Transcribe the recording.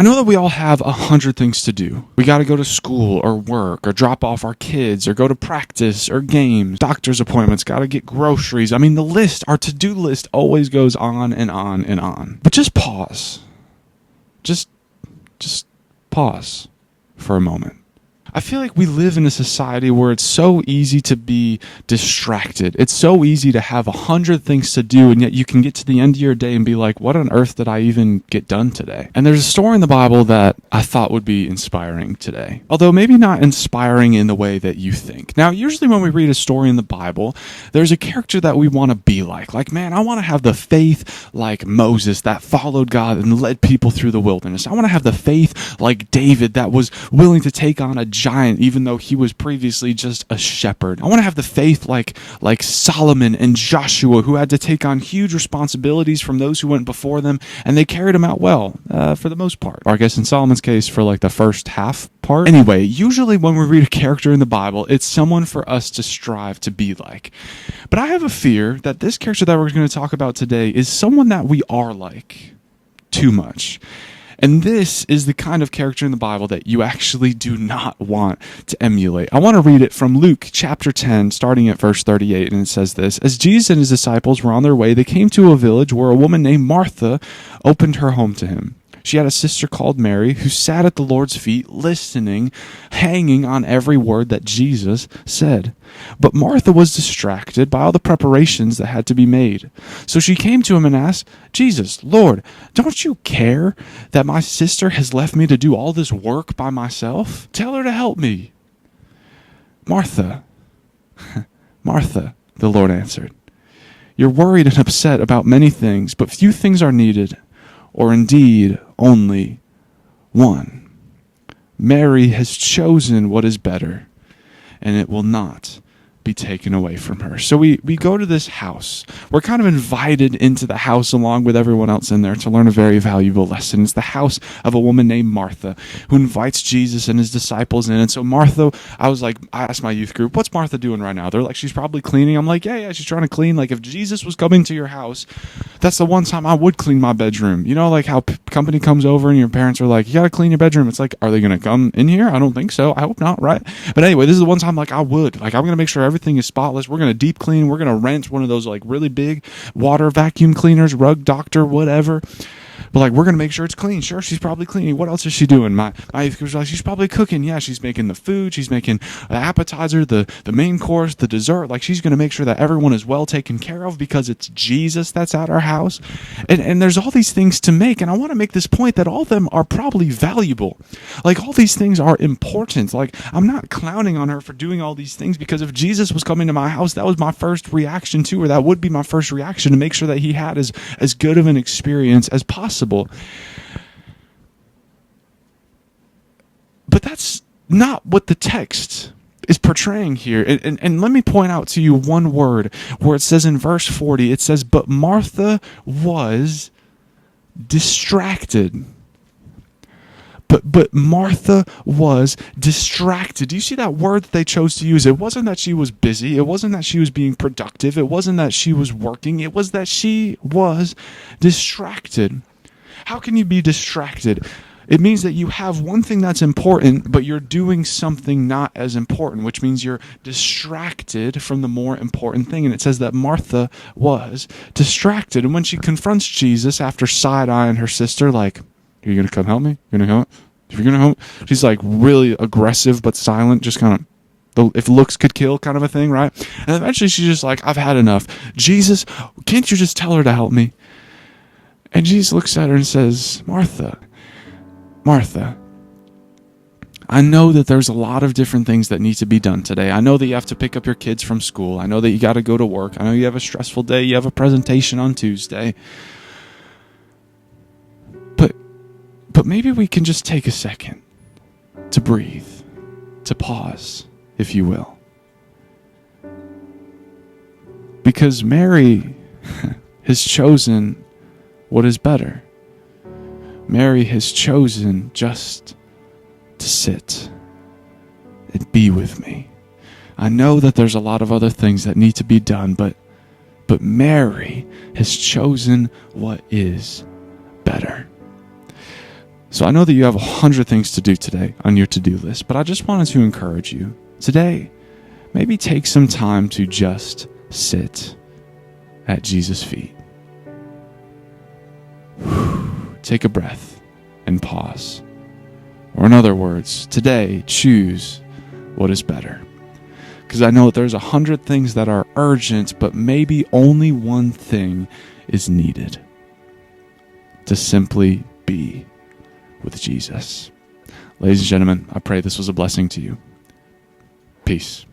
know that we all have 100 things to do. We got to go to school or work or drop off our kids or go to practice or games, doctor's appointments, got to get groceries. I mean, our to-do list always goes on and on and on. But just pause. Just pause for a moment. I feel like we live in a society where it's so easy to be distracted. It's so easy to have 100 things to do, and yet you can get to the end of your day and be like, what on earth did I even get done today? And there's a story in the Bible that I thought would be inspiring today. Although maybe not inspiring in the way that you think. Now, usually when we read a story in the Bible, there's a character that we want to be like. Like, man, I want to have the faith like Moses that followed God and led people through the wilderness. I want to have the faith like David that was willing to take on a giant even though he was previously just a shepherd. I want to have the faith like Solomon and Joshua, who had to take on huge responsibilities from those who went before them, and they carried them out well for the most part. Or I guess in Solomon's case for like the first half part. Anyway, usually when we read a character in the Bible, it's someone for us to strive to be like. But I have a fear that this character that we're going to talk about today is someone that we are like too much. And this is the kind of character in the Bible that you actually do not want to emulate. I want to read it from Luke chapter 10, starting at verse 38, and it says this: As Jesus and his disciples were on their way, they came to a village where a woman named Martha opened her home to him. She had a sister called Mary who sat at the Lord's feet, listening, hanging on every word that Jesus said. But Martha was distracted by all the preparations that had to be made. So she came to him and asked, Jesus, Lord, don't you care that my sister has left me to do all this work by myself? Tell her to help me. Martha, Martha, the Lord answered, you're worried and upset about many things, but few things are needed, or indeed only one. Mary has chosen what is better, and it will not be taken away from her. So we go to this house. We're kind of invited into the house along with everyone else in there to learn a very valuable lesson. It's the house of a woman named Martha who invites Jesus and his disciples in. And so Martha, I asked my youth group, what's Martha doing right now? They're like, she's probably cleaning. I'm like, yeah, she's trying to clean. Like if Jesus was coming to your house, that's the one time I would clean my bedroom. You know, like how company comes over and your parents are like, you got to clean your bedroom. It's like, are they going to come in here? I don't think so. I hope not, right? But anyway, this is the one time like I would. Like I'm going to make sure everything is spotless. We're going to deep clean. We're going to rent one of those like really big water vacuum cleaners, Rug Doctor, whatever. But like, we're going to make sure it's clean. Sure, she's probably cleaning. What else is she doing? My youth was like, she's probably cooking. Yeah, she's making the food. She's making the appetizer, the main course, the dessert. Like she's going to make sure that everyone is well taken care of because it's Jesus that's at our house. And there's all these things to make. And I want to make this point that all of them are probably valuable. Like all these things are important. Like I'm not clowning on her for doing all these things, because if Jesus was coming to my house, that was my first reaction to her. That would be my first reaction, to make sure that he had as good of an experience as possible. But that's not what the text is portraying here. And let me point out to you one word where it says in verse 40, it says, but Martha was distracted. But Martha was distracted. Do you see that word that they chose to use? It wasn't that she was busy. It wasn't that she was being productive. It wasn't that she was working. It was that she was distracted. How can you be distracted? It means that you have one thing that's important, but you're doing something not as important, which means you're distracted from the more important thing. And it says that Martha was distracted. And when she confronts Jesus after side-eyeing her sister, like, are you going to come help me? You're going to help? If you're going to help? She's like really aggressive but silent, just kind of, if looks could kill kind of a thing, right? And eventually she's just like, I've had enough. Jesus, can't you just tell her to help me? And Jesus looks at her and says, Martha, Martha, I know that there's a lot of different things that need to be done today. I know that you have to pick up your kids from school. I know that you got to go to work. I know you have a stressful day. You have a presentation on Tuesday. But maybe we can just take a second to breathe, to pause, if you will. Because Mary has chosen what is better. Mary has chosen just to sit and be with me. I know that there's a lot of other things that need to be done, but Mary has chosen what is better. So I know that you have 100 things to do today on your to-do list, but I just wanted to encourage you today, maybe take some time to just sit at Jesus' feet. Take a breath and pause. Or in other words, today, choose what is better. Because I know there's 100 things that are urgent, but maybe only one thing is needed. To simply be with Jesus. Ladies and gentlemen, I pray this was a blessing to you. Peace.